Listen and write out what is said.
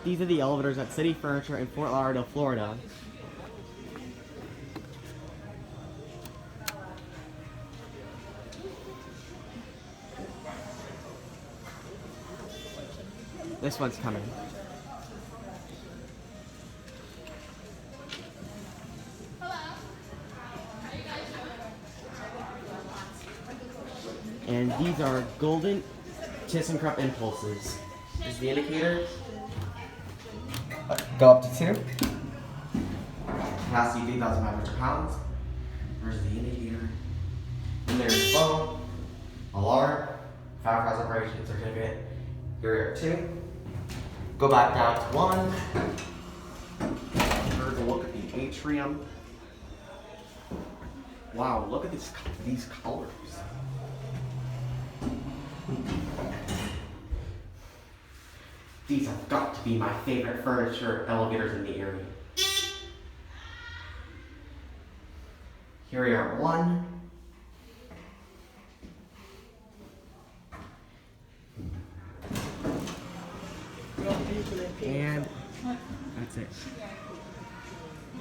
These are the elevators at City Furniture in Fort Lauderdale, Florida. This one's coming. And these are golden ThyssenKrupp impulses. This is the indicator. Go up to 2. Capacity 3,500 pounds. There's the indicator. And there's phone, alarm, firehouse operation certificate. Here at 2. Go back down to 1. Here's a look at the atrium. Wow, look at these colors. These have got to be my favorite furniture elevators in the area. Here we are at 1. And that's it.